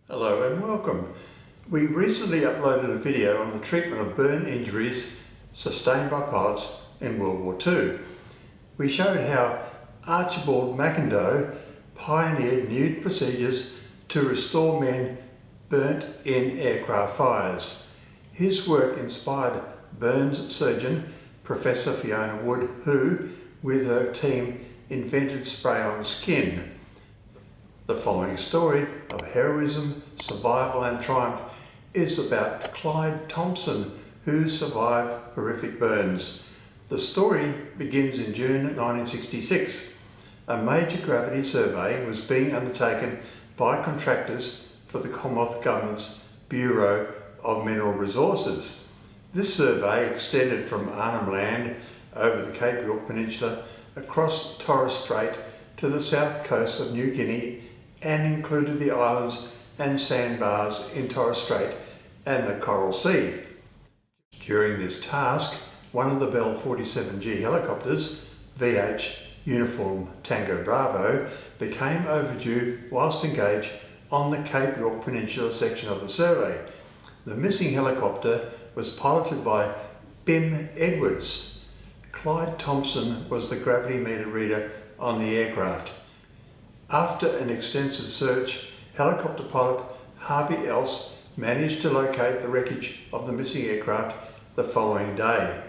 Hello and welcome. We recently uploaded a video on the treatment of burn injuries sustained by pilots in World War II. We showed how Archibald McIndoe pioneered new procedures to restore men burnt in aircraft fires. His work inspired burns surgeon Professor Fiona Wood, who, with her team, invented spray-on skin. The following story of heroism, survival and triumph is about Clyde Thomson, who survived horrific burns. The story begins in June 1966. A major gravity survey was being undertaken by contractors for the Commonwealth Government's Bureau of Mineral Resources. This survey extended from Arnhem Land over the Cape York Peninsula across Torres Strait to the south coast of New Guinea and included the islands and sandbars in Torres Strait and the Coral Sea. During this task, one of the Bell 47G helicopters, VH Uniform Tango Bravo, became overdue whilst engaged on the Cape York Peninsula section of the survey. The missing helicopter was piloted by Bim Edwards. Clyde Thomson was the gravity meter reader on the aircraft. After an extensive search, helicopter pilot Harvey Else managed to locate the wreckage of the missing aircraft the following day.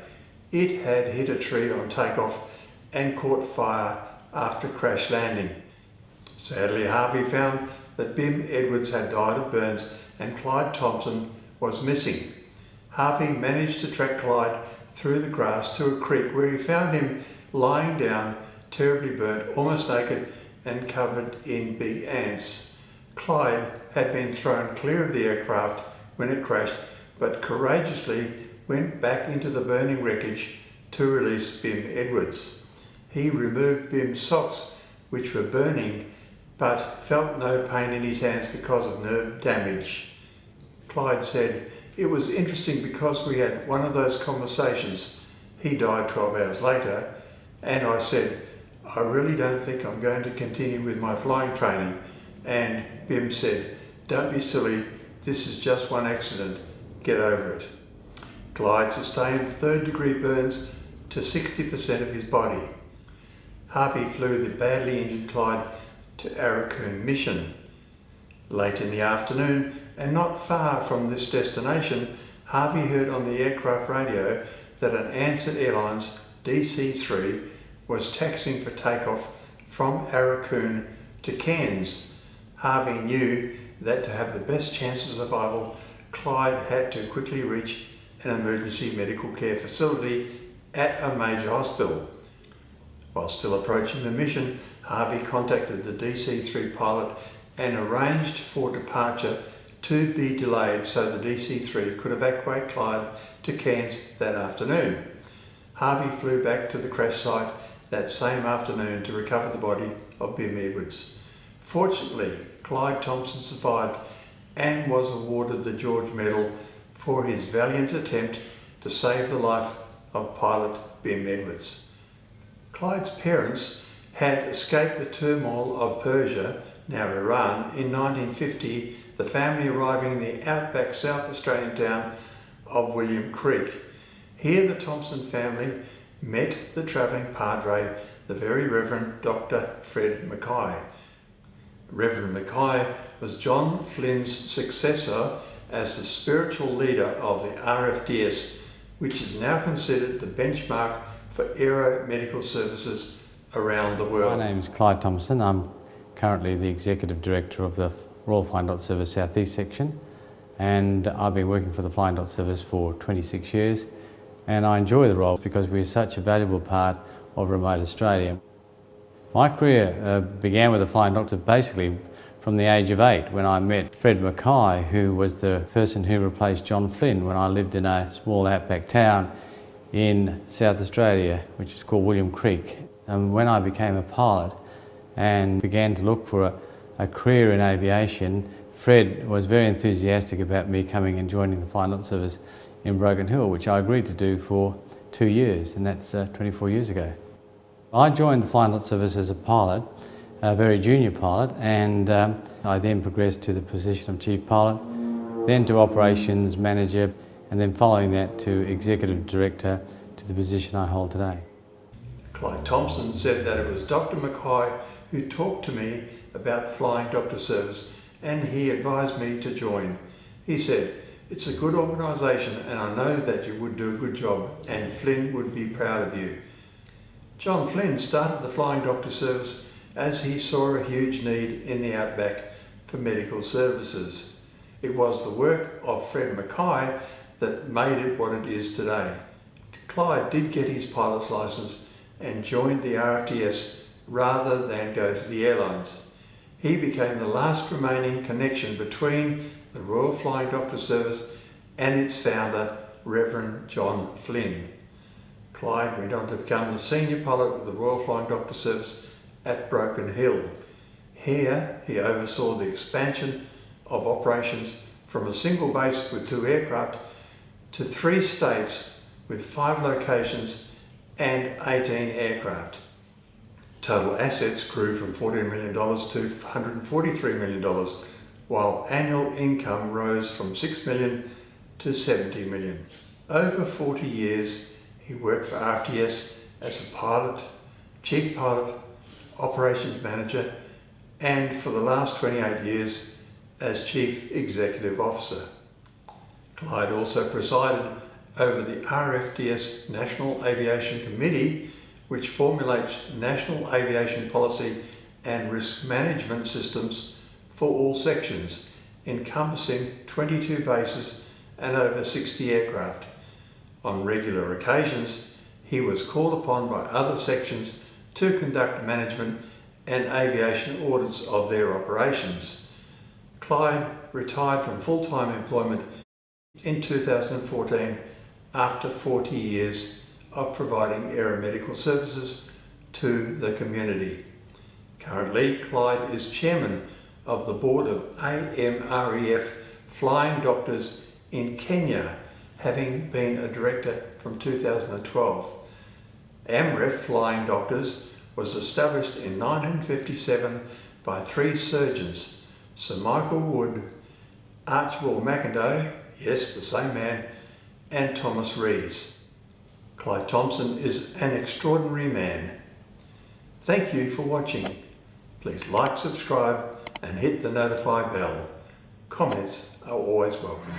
It had hit a tree on takeoff and caught fire after crash landing. Sadly, Harvey found that Bim Edwards had died of burns and Clyde Thomson was missing. Harvey managed to track Clyde through the grass to a creek where he found him lying down, terribly burnt, almost naked and covered in big ants. Clyde had been thrown clear of the aircraft when it crashed, but courageously went back into the burning wreckage to release Bim Edwards. He removed Bim's socks, which were burning, but felt no pain in his hands because of nerve damage. Clyde said, "It was interesting because we had one of those conversations." He died 12 hours later, and I said, "I really don't think I'm going to continue with my flying training." And Bim said, "Don't be silly, this is just one accident, get over it." Clyde sustained third-degree burns to 60% of his body. Harvey flew the badly injured Clyde to Arakoon Mission. Late in the afternoon, and not far from this destination, Harvey heard on the aircraft radio that an Ansett Airlines DC-3 was taxiing for takeoff from Arakoon to Cairns. Harvey knew that to have the best chance of survival, Clyde had to quickly reach an emergency medical care facility at a major hospital. While still approaching the mission, Harvey contacted the DC-3 pilot and arranged for departure to be delayed so the DC-3 could evacuate Clyde to Cairns that afternoon. Harvey flew back to the crash site that same afternoon to recover the body of Bim Edwards. Fortunately, Clyde Thomson survived and was awarded the George Medal for his valiant attempt to save the life of pilot Bim Edwards. Clyde's parents had escaped the turmoil of Persia, now Iran, in 1950, the family arriving in the outback South Australian town of William Creek. Here the Thomson family met the travelling padre, the very Reverend Dr. Fred Mackay. Reverend Mackay was John Flynn's successor as the spiritual leader of the RFDS, which is now considered the benchmark for aero-medical services around the world. My name is Clyde Thomson. I'm currently the Executive Director of the Royal Flying Dot Service South East Section, and I've been working for the Flying Dot Service for 26 years. And I enjoy the role because we're such a valuable part of remote Australia. My career began with the Flying Doctor basically from the age of 8 when I met Fred Mackay, who was the person who replaced John Flynn when I lived in a small outback town in South Australia, which is called William Creek. And when I became a pilot and began to look for a career in aviation, Fred was very enthusiastic about me coming and joining the Flying Dot Service in Broken Hill, which I agreed to do for 2 years, and that's 24 years ago. I joined the Flying Dot Service as a pilot a very junior pilot, and I then progressed to the position of Chief Pilot, then to Operations Manager, and then following that to Executive Director to the position I hold today. Clyde Thomson said that it was Dr. Mackay who talked to me about the Flying Doctor Service, and he advised me to join. He said, "It's a good organisation and I know that you would do a good job and Flynn would be proud of you." John Flynn started the Flying Doctor Service as he saw a huge need in the outback for medical services. It was the work of Fred Mackay that made it what it is today. Clyde did get his pilot's licence and joined the RFDS rather than go to the airlines. He became the last remaining connection between the Royal Flying Doctor Service and its founder, Reverend John Flynn. Clyde went on to become the senior pilot with the Royal Flying Doctor Service at Broken Hill. Here he oversaw the expansion of operations from a single base with 2 aircraft to 3 states with 5 locations and 18 aircraft. Total assets grew from $14 million to $143 million, while annual income rose from $6 million to $70 million. Over 40 years, he worked for RFDS as a pilot, chief pilot, operations manager, and for the last 28 years as chief executive officer. Clyde also presided over the RFDS National Aviation Committee, which formulates national aviation policy and risk management systems for all sections, encompassing 22 bases and over 60 aircraft. On regular occasions, he was called upon by other sections to conduct management and aviation audits of their operations. Clyde retired from full-time employment in 2014 after 40 years of providing aeromedical services to the community. Currently, Clyde is chairman of the board of AMREF Flying Doctors in Kenya, having been a director from 2012. AMREF Flying Doctors was established in 1957 by 3 surgeons, Sir Michael Wood, Archibald McIndoe, yes, the same man, and Thomas Rees. Clyde Thomson is an extraordinary man. Thank you for watching. Please like, subscribe, and hit the notify bell. Comments are always welcome.